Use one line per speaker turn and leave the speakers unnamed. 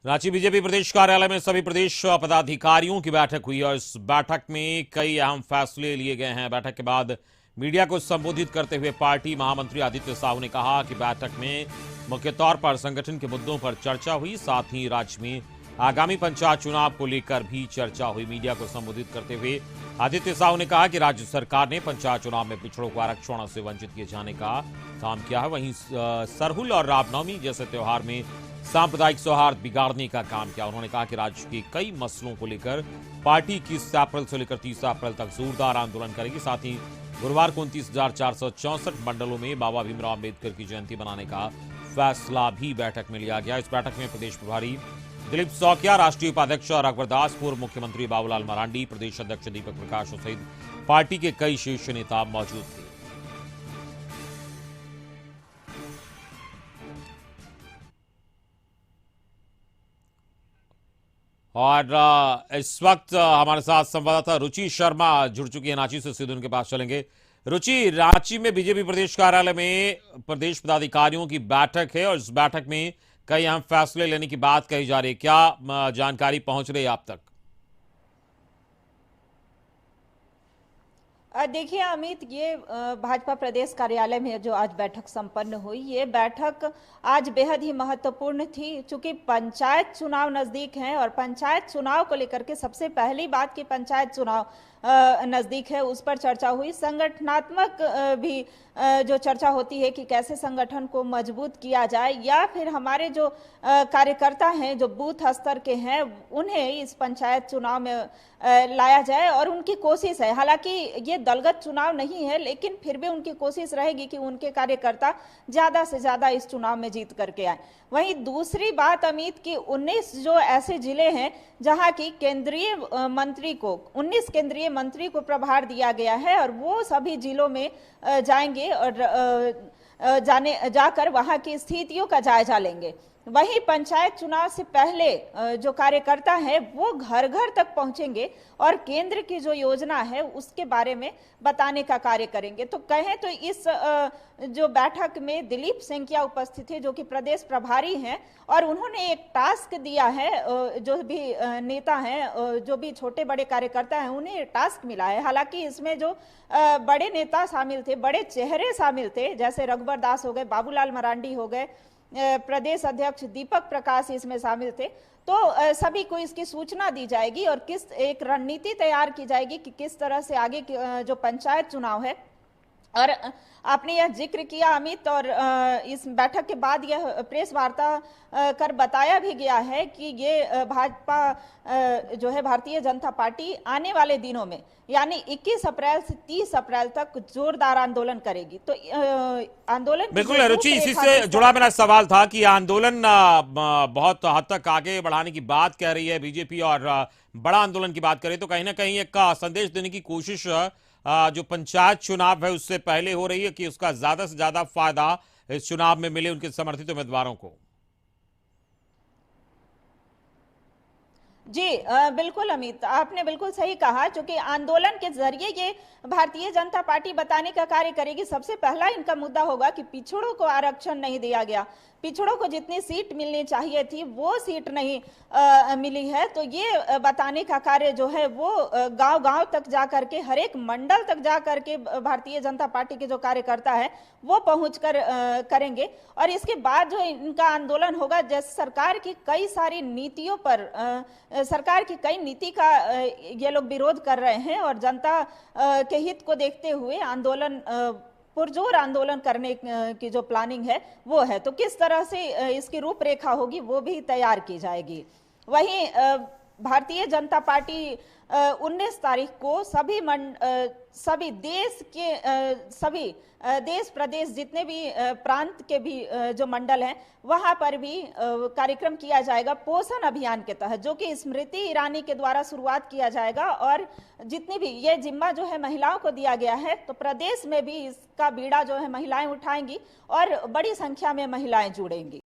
Ranchi BJP प्रदेश कार्यालय में सभी प्रदेश पदाधिकारियों की बैठक हुई और इस बैठक में कई अहम फैसले लिए गए हैं। बैठक के बाद मीडिया को संबोधित करते हुए पार्टी महामंत्री आदित्य साहू ने कहा कि बैठक में मुख्य तौर पर संगठन के मुद्दों पर चर्चा हुई, साथ ही राज्य में आगामी पंचायत चुनाव को लेकर भी चर्चा हुई। मीडिया को संबोधित करते हुए आदित्य साहू ने कहा कि राज्य सरकार ने पंचायत चुनाव में पिछड़ों को आरक्षण से वंचित किए जाने का काम किया है, वहीं सरहुल और रामनवमी जैसे त्योहार में सांप्रदायिक सौहार्द बिगाड़ने का काम किया। उन्होंने कहा कि राज्य के कई मसलों को लेकर पार्टी 21 अप्रैल से लेकर 30 अप्रैल तक जोरदार आंदोलन करेगी। साथ ही गुरुवार को 29,464 मंडलों में बाबा भीमराव अम्बेडकर की जयंती मनाने का फैसला भी बैठक में लिया गया। इस बैठक में प्रदेश प्रभारी दिलीप सौकिया, राष्ट्रीय उपाध्यक्ष रघुवर दास, पूर्व मुख्यमंत्री बाबूलाल मरांडी, प्रदेश अध्यक्ष दीपक प्रकाश सहित पार्टी के कई शीर्ष नेता मौजूद थे। और इस वक्त हमारे साथ संवाददाता रुचि शर्मा जुड़ चुकी है रांची से, सीधे उनके पास चलेंगे। रुचि, रांची में बीजेपी प्रदेश कार्यालय में प्रदेश पदाधिकारियों की बैठक है और इस बैठक में कई अहम फैसले लेने की बात कही जा रही है, क्या जानकारी पहुंच रही है आप तक?
देखिए अमित, ये भाजपा प्रदेश कार्यालय में जो आज बैठक संपन्न हुई, ये बैठक आज बेहद ही महत्वपूर्ण थी। चूंकि पंचायत चुनाव नजदीक हैं और पंचायत चुनाव को लेकर के सबसे पहली बात कि पंचायत चुनाव नजदीक है, उस पर चर्चा हुई। संगठनात्मक भी जो चर्चा होती है कि कैसे संगठन को मजबूत किया जाए या फिर हमारे जो कार्यकर्ता हैं जो बूथ स्तर के हैं उन्हें इस पंचायत चुनाव में लाया जाए, और उनकी कोशिश है, हालांकि ये दलगत चुनाव नहीं है, लेकिन फिर भी उनकी कोशिश रहेगी कि उनके कार्यकर्ता ज्यादा से ज्यादा इस चुनाव में जीत करके आए। वहीं दूसरी बात अमित की 19 जो ऐसे जिले हैं जहां की केंद्रीय मंत्री को 19 केंद्रीय मंत्री को प्रभार दिया गया है और वो सभी जिलों में जाएंगे और जाकर वहां की स्थितियों का जायजा लेंगे। वहीं पंचायत चुनाव से पहले जो कार्यकर्ता है वो घर घर तक पहुंचेंगे और केंद्र की जो योजना है उसके बारे में बताने का कार्य करेंगे। तो कहें तो इस जो बैठक में दिलीप सैकिया उपस्थित थे जो कि प्रदेश प्रभारी हैं, और उन्होंने एक टास्क दिया है, जो भी नेता हैं, जो भी छोटे बड़े कार्यकर्ता हैं उन्हें टास्क मिला है। हालांकि इसमें जो बड़े नेता शामिल थे, बड़े चेहरे शामिल थे, जैसे रघुवर दास हो गए, बाबूलाल मरांडी हो गए, प्रदेश अध्यक्ष दीपक प्रकाश इसमें शामिल थे। तो सभी को इसकी सूचना दी जाएगी और किस एक रणनीति तैयार की जाएगी कि किस तरह से आगे जो पंचायत चुनाव है। और आपने यह जिक्र किया अमित, और इस बैठक के बाद यह प्रेस वार्ता कर बताया भी गया है कि ये भाजपा जो है भारतीय जनता पार्टी आने वाले दिनों में यानी 21 अप्रैल से 30 अप्रैल तक जोरदार आंदोलन करेगी। तो आंदोलन
बिल्कुल रुचि, इसी से जुड़ा मेरा सवाल था कि आंदोलन बहुत हद तक आगे बढ़ाने की बात कह रही है बीजेपी और बड़ा आंदोलन की बात करें तो कहीं ना कहीं एक संदेश देने की कोशिश जो पंचायत चुनाव है उससे पहले हो रही है कि उसका ज्यादा से ज्यादा फायदा इस चुनाव में मिले उनके समर्थित उम्मीदवारों को।
जी बिल्कुल अमित, आपने बिल्कुल सही कहा। क्योंकि आंदोलन के जरिए ये भारतीय जनता पार्टी बताने का कार्य करेगी। सबसे पहला इनका मुद्दा होगा कि पिछड़ों को आरक्षण नहीं दिया गया, पिछड़ों को जितनी सीट मिलनी चाहिए थी वो सीट नहीं मिली है। तो ये बताने का कार्य जो है वो गांव-गांव तक जा करके, हर एक मंडल तक जा करके भारतीय जनता पार्टी के जो कार्यकर्ता है वो पहुंचकर करेंगे। और इसके बाद जो इनका आंदोलन होगा, जैसे सरकार की कई सारी नीतियों पर, सरकार की कई नीति का ये लोग विरोध कर रहे हैं और जनता के हित को देखते हुए आंदोलन पुरजोर आंदोलन करने की जो प्लानिंग है वो है। तो किस तरह से इसकी रूपरेखा होगी वो भी तैयार की जाएगी। वहीं भारतीय जनता पार्टी 19 तारीख को सभी देश के सभी देश प्रदेश जितने भी प्रांत के भी जो मंडल हैं वहां पर भी कार्यक्रम किया जाएगा पोषण अभियान के तहत, जो कि स्मृति ईरानी के द्वारा शुरुआत किया जाएगा। और जितनी भी ये जिम्मा जो है महिलाओं को दिया गया है, तो प्रदेश में भी इसका बीड़ा जो है महिलाएं उठाएंगी और बड़ी संख्या में महिलाएं जुड़ेंगी।